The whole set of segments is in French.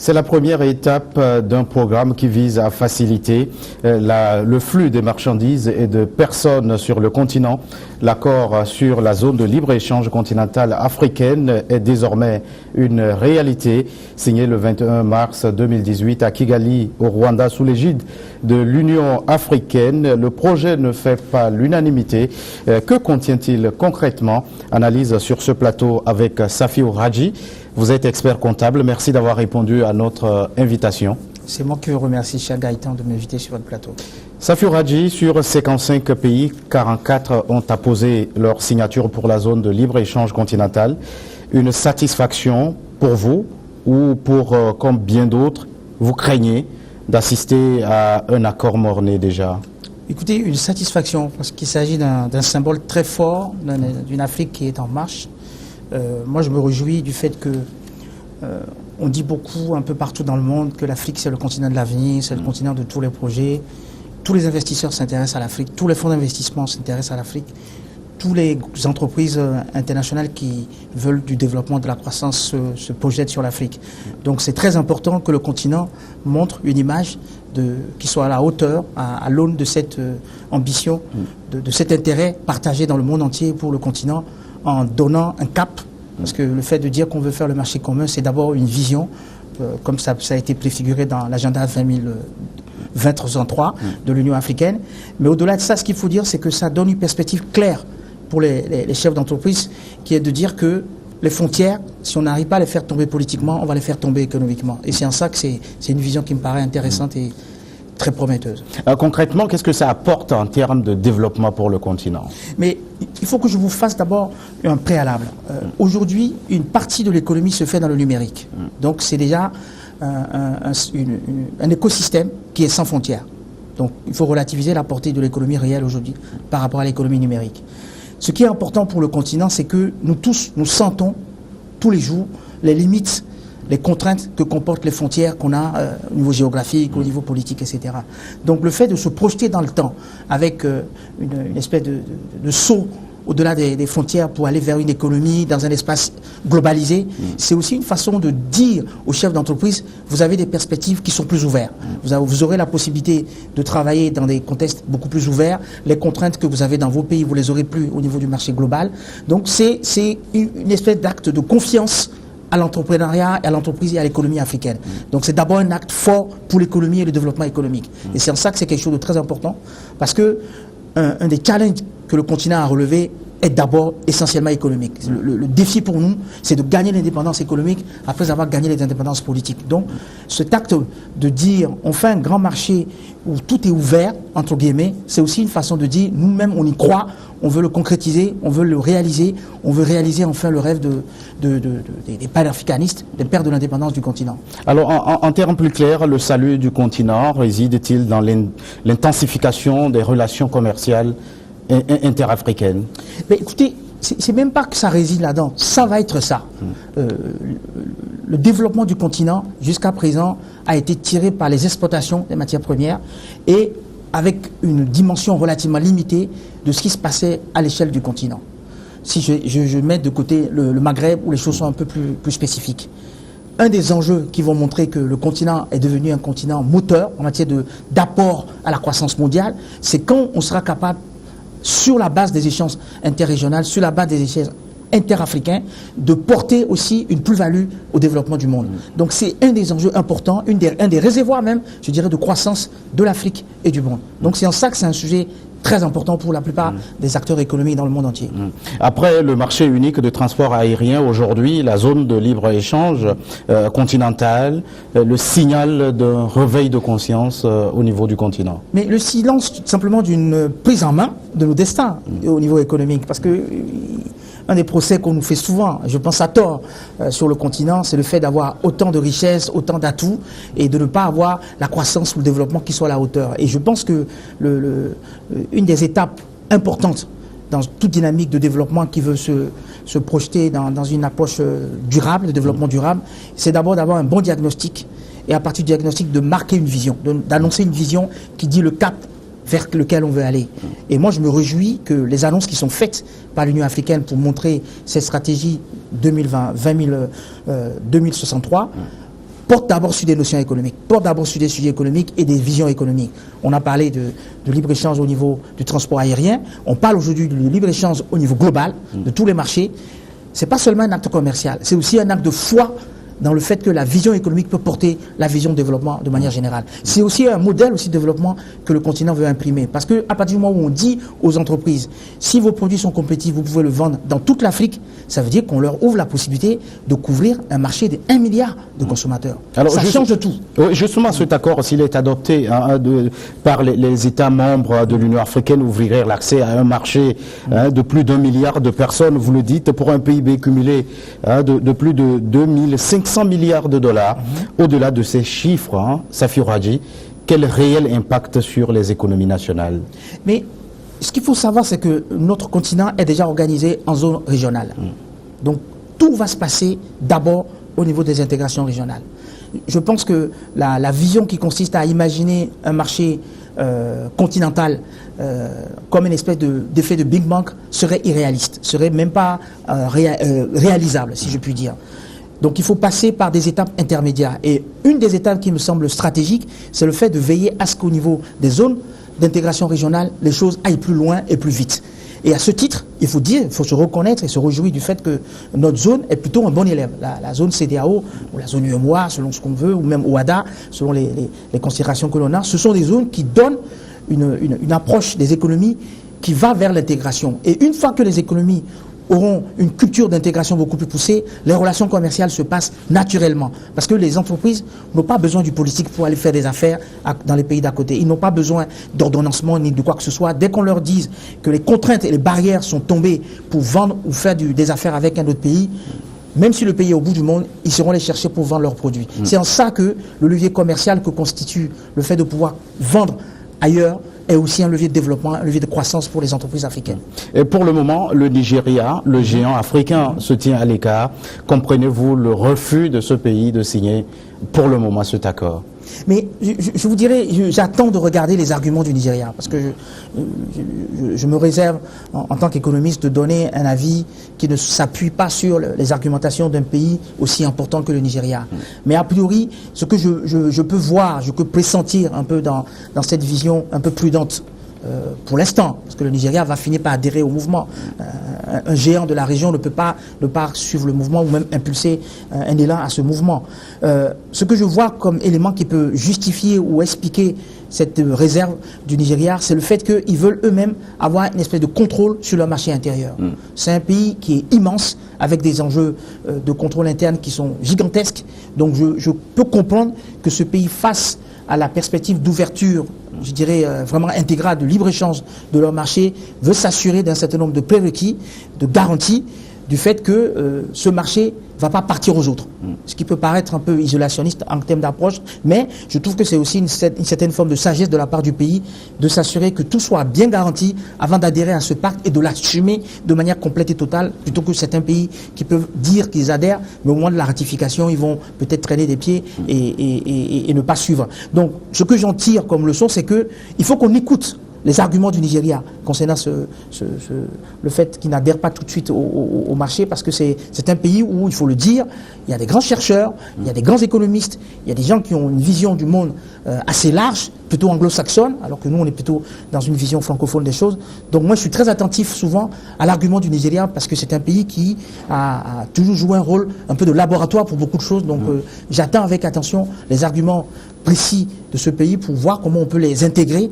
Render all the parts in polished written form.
C'est la première étape d'un programme qui vise à faciliter le flux des marchandises et de personnes sur le continent. L'accord sur la zone de libre-échange continentale africaine est désormais une réalité. Signé le 21 mars 2018 à Kigali, au Rwanda, sous l'égide de l'Union africaine, le projet ne fait pas l'unanimité. Que contient-il concrètement? Analyse sur ce plateau avec Safiou Radji. Vous êtes expert comptable. Merci d'avoir répondu à notre invitation. C'est moi qui vous remercie, cher Gaëtan, de m'inviter sur votre plateau. Safiou Radji, sur 55 pays, 44 ont apposé leur signature pour la zone de libre-échange continentale. Une satisfaction pour vous ou pour, comme bien d'autres, vous craignez d'assister à un accord mort-né déjà? Écoutez, une satisfaction, parce qu'il s'agit d'un symbole très fort d'une Afrique qui est en marche. Moi, je me réjouis du fait que on dit beaucoup un peu partout dans le monde que l'Afrique, c'est le continent de l'avenir, c'est le continent de tous les projets. Tous les investisseurs s'intéressent à l'Afrique, tous les fonds d'investissement s'intéressent à l'Afrique, toutes les entreprises internationales qui veulent du développement, de la croissance se projettent sur l'Afrique. Donc c'est très important que le continent montre une image qui soit à la hauteur, à l'aune de cette ambition, de cet intérêt partagé dans le monde entier pour le continent, en donnant un cap. Parce que le fait de dire qu'on veut faire le marché commun, c'est d'abord une vision, comme ça a été préfiguré dans l'agenda 2033 de l'Union africaine. Mais au-delà de ça, ce qu'il faut dire, c'est que ça donne une perspective claire pour les chefs d'entreprise, qui est de dire que les frontières, si on n'arrive pas à les faire tomber politiquement, on va les faire tomber économiquement. Et c'est en ça que c'est une vision qui me paraît intéressante et très prometteuse. Concrètement, qu'est-ce que ça apporte en termes de développement pour le continent? Mais il faut que je vous fasse d'abord un préalable. Aujourd'hui, une partie de l'économie se fait dans le numérique. Donc c'est déjà un écosystème qui est sans frontières. Donc il faut relativiser la portée de l'économie réelle aujourd'hui par rapport à l'économie numérique. Ce qui est important pour le continent, c'est que nous tous, nous sentons tous les jours les limites, les contraintes que comportent les frontières qu'on a au niveau géographique, au niveau politique, etc. Donc le fait de se projeter dans le temps avec une espèce de saut au-delà des frontières pour aller vers une économie dans un espace globalisé, c'est aussi une façon de dire aux chefs d'entreprise, vous avez des perspectives qui sont plus ouvertes. Vous aurez la possibilité de travailler dans des contextes beaucoup plus ouverts. Les contraintes que vous avez dans vos pays, vous les aurez plus au niveau du marché global. Donc c'est une espèce d'acte de confiance à l'entrepreneuriat, à l'entreprise et à l'économie africaine. Donc c'est d'abord un acte fort pour l'économie et le développement économique. Et c'est en ça que c'est quelque chose de très important, parce que un des challenges que le continent a relevé est d'abord essentiellement économique. Le défi pour nous, c'est de gagner l'indépendance économique après avoir gagné les indépendances politiques. Donc cet acte de dire on fait un grand marché où tout est ouvert, entre guillemets, c'est aussi une façon de dire nous-mêmes on y croit, on veut le concrétiser, on veut le réaliser, on veut réaliser enfin le rêve des panafricanistes, des pères de l'indépendance du continent. Alors en termes plus clairs, le salut du continent réside-t-il dans l'intensification des relations commerciales interafricaines? Mais écoutez, c'est même pas que ça réside là-dedans, ça va être ça. Le développement du continent, jusqu'à présent, a été tiré par les exportations des matières premières et avec une dimension relativement limitée de ce qui se passait à l'échelle du continent. Si je mets de côté le Maghreb, où les choses sont un peu plus spécifiques. Un des enjeux qui vont montrer que le continent est devenu un continent moteur en matière d'apport à la croissance mondiale, c'est quand on sera capable, sur la base des échanges interrégionaux, sur la base des échanges interafricains, de porter aussi une plus-value au développement du monde. Donc c'est un des enjeux importants, un des réservoirs même, je dirais, de croissance de l'Afrique et du monde. Donc c'est en ça que c'est un sujet très important pour la plupart des acteurs économiques dans le monde entier. Après le marché unique de transport aérien, aujourd'hui, la zone de libre-échange continentale, le signal d'un réveil de conscience au niveau du continent. Mais le silence, tout simplement, d'une prise en main de nos destins au niveau économique, parce que un des procès qu'on nous fait souvent, je pense à tort, sur le continent, c'est le fait d'avoir autant de richesses, autant d'atouts, et de ne pas avoir la croissance ou le développement qui soit à la hauteur. Et je pense que une des étapes importantes dans toute dynamique de développement qui veut se projeter dans une approche durable, de développement durable, c'est d'abord d'avoir un bon diagnostic, et à partir du diagnostic de marquer une vision, d'annoncer une vision qui dit le cap vers lequel on veut aller. Et moi, je me réjouis que les annonces qui sont faites par l'Union africaine pour montrer cette stratégie 2063 porte d'abord sur des notions économiques, porte d'abord sur des sujets économiques et des visions économiques. On a parlé de libre-échange au niveau du transport aérien, on parle aujourd'hui du libre-échange au niveau global, de tous les marchés. Ce n'est pas seulement un acte commercial, c'est aussi un acte de foi dans le fait que la vision économique peut porter la vision de développement de manière générale. C'est aussi un modèle aussi de développement que le continent veut imprimer. Parce qu'à partir du moment où on dit aux entreprises, si vos produits sont compétitifs, vous pouvez le vendre dans toute l'Afrique, ça veut dire qu'on leur ouvre la possibilité de couvrir un marché de 1 milliard de consommateurs. Alors, ça change tout. Justement, cet accord, s'il est adopté par les États membres de l'Union africaine, ouvrirait l'accès à un marché de plus d'1 milliard de personnes, vous le dites, pour un PIB cumulé de plus de 2500 milliards de dollars. Au-delà de ces chiffres, Safi Radji, quel réel impact sur les économies nationales? Mais ce qu'il faut savoir, c'est que notre continent est déjà organisé en zone régionale. Donc tout va se passer d'abord au niveau des intégrations régionales. Je pense que la vision qui consiste à imaginer un marché continental comme une espèce d'effet de Big Bang serait irréaliste, serait même pas réalisable, si je puis dire. Donc il faut passer par des étapes intermédiaires. Et une des étapes qui me semble stratégique, c'est le fait de veiller à ce qu'au niveau des zones d'intégration régionale, les choses aillent plus loin et plus vite. Et à ce titre, il faut dire, il faut se reconnaître et se réjouir du fait que notre zone est plutôt un bon élève. La zone CEDEAO, ou la zone UEMOA, selon ce qu'on veut, ou même OADA, selon les considérations que l'on a, ce sont des zones qui donnent une approche des économies qui va vers l'intégration. Et une fois que les économies auront une culture d'intégration beaucoup plus poussée, les relations commerciales se passent naturellement. Parce que les entreprises n'ont pas besoin du politique pour aller faire des affaires dans les pays d'à côté. Ils n'ont pas besoin d'ordonnancement ni de quoi que ce soit. Dès qu'on leur dise que les contraintes et les barrières sont tombées pour vendre ou faire des affaires avec un autre pays, même si le pays est au bout du monde, ils seront les chercher pour vendre leurs produits. C'est en ça que le levier commercial que constitue le fait de pouvoir vendre ailleurs est aussi un levier de développement, un levier de croissance pour les entreprises africaines. Et pour le moment, le Nigeria, le géant africain, se tient à l'écart. Comprenez-vous le refus de ce pays de signer pour le moment cet accord? Mais je vous dirais, j'attends de regarder les arguments du Nigeria, parce que je me réserve, en tant qu'économiste, de donner un avis qui ne s'appuie pas sur les argumentations d'un pays aussi important que le Nigeria. Mais a priori, ce que je peux voir, je peux pressentir un peu dans cette vision un peu prudente, pour l'instant, parce que le Nigeria va finir par adhérer au mouvement. Un géant de la région ne peut pas suivre le mouvement ou même impulser un élan à ce mouvement. Ce que je vois comme élément qui peut justifier ou expliquer cette réserve du Nigeria, c'est le fait qu'ils veulent eux-mêmes avoir une espèce de contrôle sur leur marché intérieur. C'est un pays qui est immense, avec des enjeux de contrôle interne qui sont gigantesques. Donc je peux comprendre que ce pays, face à la perspective d'ouverture, je dirais vraiment intégrale, de libre-échange de leur marché, veut s'assurer d'un certain nombre de prérequis, de garanties, du fait que ce marché ne va pas partir aux autres. Ce qui peut paraître un peu isolationniste en termes d'approche, mais je trouve que c'est aussi une certaine forme de sagesse de la part du pays de s'assurer que tout soit bien garanti avant d'adhérer à ce pacte et de l'assumer de manière complète et totale, plutôt que certains pays qui peuvent dire qu'ils adhèrent, mais au moment de la ratification, ils vont peut-être traîner des pieds et ne pas suivre. Donc, ce que j'en tire comme leçon, c'est qu'il faut qu'on écoute les arguments du Nigeria concernant le fait qu'il n'adhère pas tout de suite au marché, parce que c'est un pays où, il faut le dire, il y a des grands chercheurs, il y a des grands économistes, il y a des gens qui ont une vision du monde assez large, plutôt anglo-saxonne, alors que nous on est plutôt dans une vision francophone des choses. Donc moi je suis très attentif souvent à l'argument du Nigeria, parce que c'est un pays qui a toujours joué un rôle un peu de laboratoire pour beaucoup de choses. Donc j'attends avec attention les arguments précis de ce pays pour voir comment on peut les intégrer,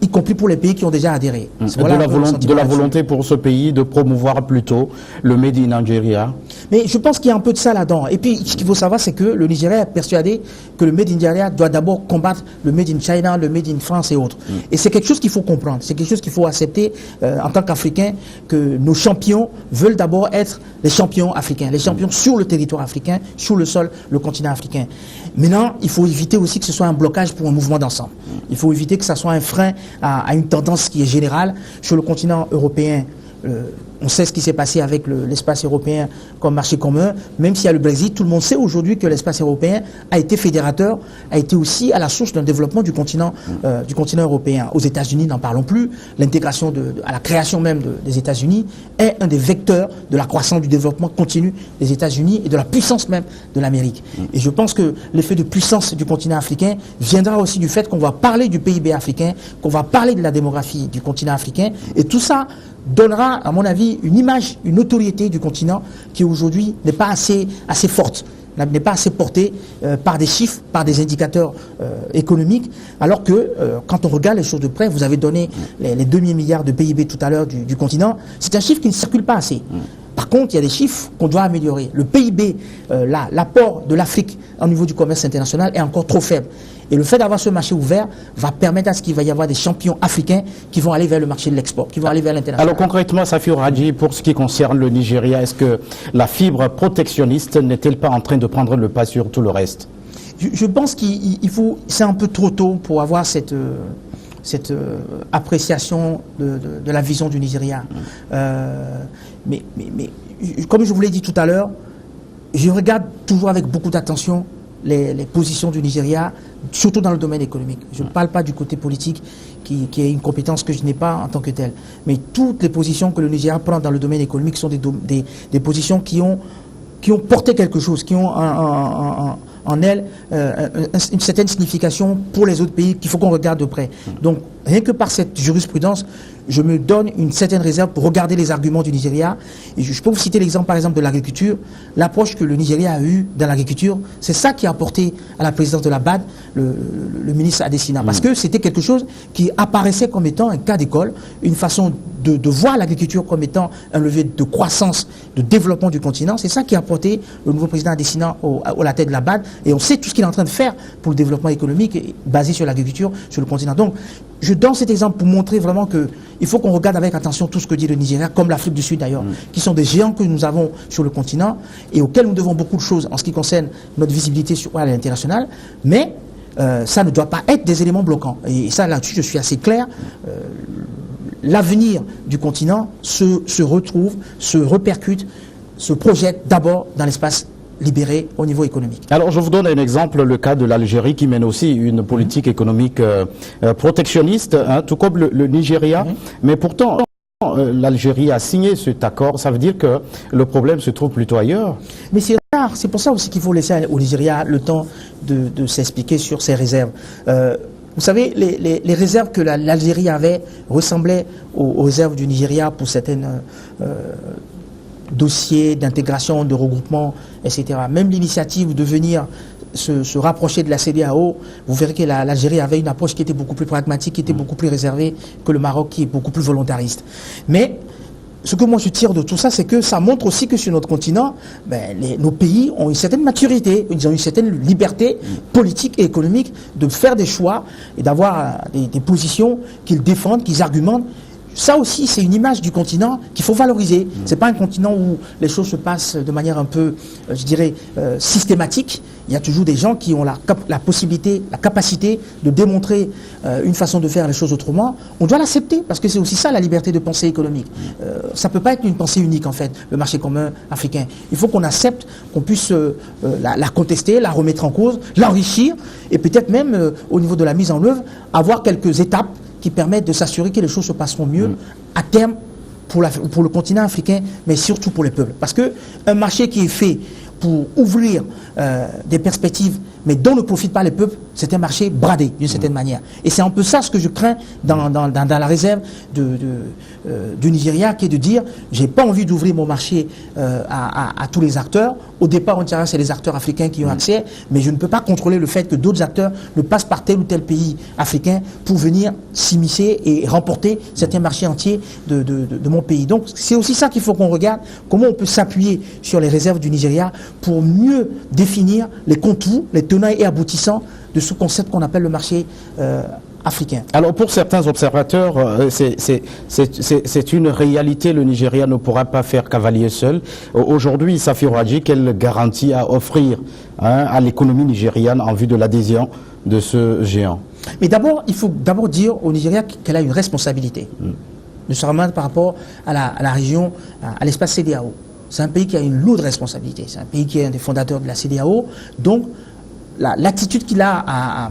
y compris pour les pays qui ont déjà adhéré. Voilà de la volonté pour ce pays de promouvoir plutôt le Made in Nigeria. Mais je pense qu'il y a un peu de ça là-dedans. Et puis, ce qu'il faut savoir, c'est que le Nigeria est persuadé que le Made in Nigeria doit d'abord combattre le Made in China, le Made in France et autres. Et c'est quelque chose qu'il faut comprendre. C'est quelque chose qu'il faut accepter en tant qu'Africains, que nos champions veulent d'abord être les champions africains, les champions sur le territoire africain, sur le sol, le continent africain. Maintenant, il faut éviter aussi que ce soit un blocage pour un mouvement d'ensemble. Il faut éviter que ça soit un frein à une tendance qui est générale. Sur le continent européen, On sait ce qui s'est passé avec l'espace européen comme marché commun. Même s'il y a le Brexit, tout le monde sait aujourd'hui que l'espace européen a été fédérateur, a été aussi à la source d'un développement du continent européen. Aux États-Unis, n'en parlons plus. L'intégration à la création même des États-Unis est un des vecteurs de la croissance du développement continu des États-Unis et de la puissance même de l'Amérique. Et je pense que l'effet de puissance du continent africain viendra aussi du fait qu'on va parler du PIB africain, qu'on va parler de la démographie du continent africain, et tout ça donnera, à mon avis, une image, une notoriété du continent qui aujourd'hui n'est pas assez forte, n'est pas assez portée par des chiffres, par des indicateurs économiques, alors que quand on regarde les choses de près, vous avez donné les 2000 milliards de PIB tout à l'heure du continent, c'est un chiffre qui ne circule pas assez. Par contre, il y a des chiffres qu'on doit améliorer. Le PIB, l'apport de l'Afrique au niveau du commerce international est encore trop faible. Et le fait d'avoir ce marché ouvert va permettre à ce qu'il va y avoir des champions africains qui vont aller vers le marché de l'export, qui vont aller vers l'international. Alors concrètement, Safio Radji, pour ce qui concerne le Nigeria, est-ce que la fibre protectionniste n'est-elle pas en train de prendre le pas sur tout le reste? Je pense c'est un peu trop tôt pour avoir cette appréciation de la vision du Nigeria. Mais comme je vous l'ai dit tout à l'heure, je regarde toujours avec beaucoup d'attention les positions du Nigeria, surtout dans le domaine économique. Je ne parle pas du côté politique, qui est une compétence que je n'ai pas en tant que telle. Mais toutes les positions que le Nigeria prend dans le domaine économique sont des positions qui ont porté quelque chose, qui ont en elles une certaine signification pour les autres pays qu'il faut qu'on regarde de près. Donc, rien que par cette jurisprudence, je me donne une certaine réserve pour regarder les arguments du Nigeria. Et je peux vous citer l'exemple, par exemple, de l'agriculture. L'approche que le Nigeria a eue dans l'agriculture, c'est ça qui a apporté à la présidence de la BAD le ministre Adesina. Parce que c'était quelque chose qui apparaissait comme étant un cas d'école, une façon de voir l'agriculture comme étant un levier de croissance, de développement du continent. C'est ça qui a apporté le nouveau président Adesina à la tête de la BAD. Et on sait tout ce qu'il est en train de faire pour le développement économique basé sur l'agriculture, sur le continent. Donc, je donne cet exemple pour montrer vraiment qu'il faut qu'on regarde avec attention tout ce que dit le Nigeria, comme l'Afrique du Sud d'ailleurs, qui sont des géants que nous avons sur le continent et auxquels nous devons beaucoup de choses en ce qui concerne notre visibilité à l'international. Mais ça ne doit pas être des éléments bloquants. Et ça, là-dessus, je suis assez clair. L'avenir du continent se retrouve, se répercute, se projette d'abord dans l'espace libéré au niveau économique. Alors je vous donne un exemple, le cas de l'Algérie qui mène aussi une politique économique protectionniste, tout comme le Nigeria, mais pourtant l'Algérie a signé cet accord, ça veut dire que le problème se trouve plutôt ailleurs. Mais c'est rare, c'est pour ça aussi qu'il faut laisser au Nigeria le temps de s'expliquer sur ses réserves. Vous savez, les réserves que l'Algérie avait ressemblaient aux réserves du Nigeria pour certaines dossiers d'intégration, de regroupement, etc. Même l'initiative de venir se rapprocher de la CEDEAO, vous verrez que l'Algérie avait une approche qui était beaucoup plus pragmatique, qui était beaucoup plus réservée que le Maroc, qui est beaucoup plus volontariste. Mais ce que moi je tire de tout ça, c'est que ça montre aussi que sur notre continent, nos pays ont une certaine maturité, ils ont une certaine liberté politique et économique de faire des choix et d'avoir des positions qu'ils défendent, qu'ils argumentent. Ça aussi, c'est une image du continent qu'il faut valoriser. C'est pas un continent où les choses se passent de manière un peu, je dirais, systématique. Il y a toujours des gens qui ont la possibilité, la capacité de démontrer une façon de faire les choses autrement. On doit l'accepter parce que c'est aussi ça la liberté de pensée économique. Ça peut pas être une pensée unique en fait, le marché commun africain. Il faut qu'on accepte, qu'on puisse la contester, la remettre en cause, l'enrichir et peut-être même au niveau de la mise en œuvre, avoir quelques étapes qui permettent de s'assurer que les choses se passeront mieux à terme pour le continent africain, mais surtout pour les peuples. Parce qu'un marché qui est fait pour ouvrir des perspectives, mais dont ne profitent pas les peuples, c'est un marché bradé d'une certaine manière. Et c'est un peu ça ce que je crains dans la réserve du Nigeria, qui est de dire, j'ai pas envie d'ouvrir mon marché à tous les acteurs. Au départ, on dirait que c'est les acteurs africains qui ont accès, mais je ne peux pas contrôler le fait que d'autres acteurs ne passent par tel ou tel pays africain pour venir s'immiscer et remporter certains marchés entiers de mon pays. Donc c'est aussi ça qu'il faut qu'on regarde, comment on peut s'appuyer sur les réserves du Nigeria pour mieux définir les contours, les tenants et aboutissants de ce concept qu'on appelle le marché africain. Alors pour certains observateurs, c'est une réalité, le Nigeria ne pourra pas faire cavalier seul. Aujourd'hui, Safio Radji, quelle garantie à offrir à l'économie nigériane en vue de l'adhésion de ce géant? Mais d'abord, il faut d'abord dire au Nigeria qu'elle a une responsabilité. ne seulement par rapport à la région, à l'espace CEDEAO. C'est un pays qui a une lourde responsabilité. C'est un pays qui est un des fondateurs de la CEDEAO. Donc, l'attitude qu'il a à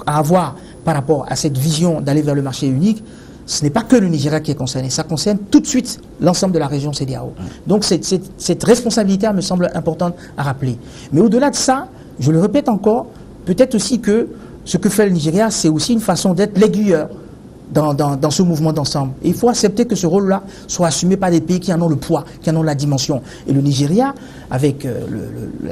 avoir par rapport à cette vision d'aller vers le marché unique, ce n'est pas que le Nigeria qui est concerné, ça concerne tout de suite l'ensemble de la région CEDEAO. Donc cette responsabilité me semble importante à rappeler. Mais au-delà de ça, je le répète encore, peut-être aussi que ce que fait le Nigeria, c'est aussi une façon d'être l'aiguilleur dans ce mouvement d'ensemble. Et il faut accepter que ce rôle-là soit assumé par des pays qui en ont le poids, qui en ont la dimension. Et le Nigeria, avec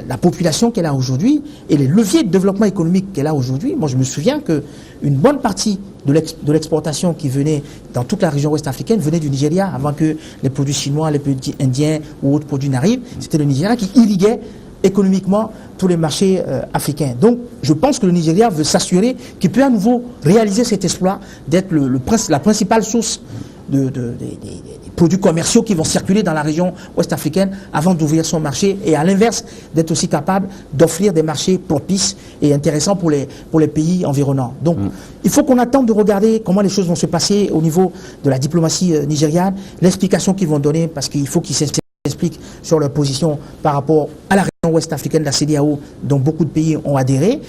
la population qu'elle a aujourd'hui et les leviers de développement économique qu'elle a aujourd'hui, moi je me souviens qu'une bonne partie de l'exportation qui venait dans toute la région ouest africaine venait du Nigeria avant que les produits chinois, les produits indiens ou autres produits n'arrivent. C'était le Nigeria qui irriguait économiquement tous les marchés africains. Donc, je pense que le Nigeria veut s'assurer qu'il peut à nouveau réaliser cet exploit d'être la principale source des produits commerciaux qui vont circuler dans la région ouest africaine avant d'ouvrir son marché et à l'inverse, d'être aussi capable d'offrir des marchés propices et intéressants pour les pays environnants. Donc, il faut qu'on attende de regarder comment les choses vont se passer au niveau de la diplomatie nigériane, l'explication qu'ils vont donner parce qu'il faut qu'ils s'expliquent sur leur position par rapport à la région ouest africaine de la CEDEAO dont beaucoup de pays ont adhéré,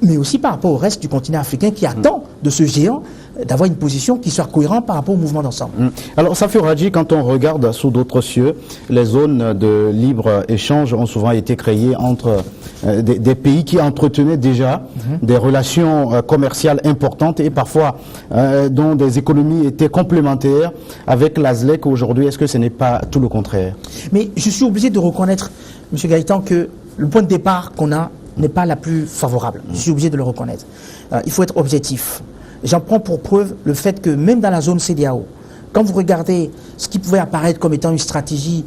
mais aussi par rapport au reste du continent africain qui attend de ce géant d'avoir une position qui soit cohérente par rapport au mouvement d'ensemble. Alors, Safi Radji, quand on regarde sous d'autres cieux, les zones de libre-échange ont souvent été créées entre des pays qui entretenaient déjà des relations commerciales importantes et parfois dont des économies étaient complémentaires avec la ZLEC aujourd'hui. Est-ce que ce n'est pas tout le contraire? Mais je suis obligé de reconnaître, M. Gaëtan, que le point de départ qu'on a n'est pas la plus favorable. Je suis obligé de le reconnaître. Il faut être objectif. J'en prends pour preuve le fait que même dans la zone CEDEAO, quand vous regardez ce qui pouvait apparaître comme étant une stratégie,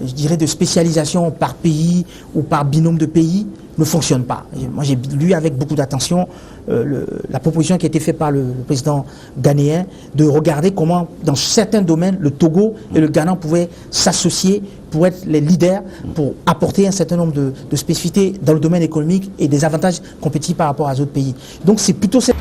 je dirais, de spécialisation par pays ou par binôme de pays, ne fonctionne pas. Moi, j'ai lu avec beaucoup d'attention la proposition qui a été faite par le président ghanéen de regarder comment, dans certains domaines, le Togo et le Ghana pouvaient s'associer pour être les leaders, pour apporter un certain nombre de spécificités dans le domaine économique et des avantages compétitifs par rapport à d'autres pays. Donc, c'est plutôt cette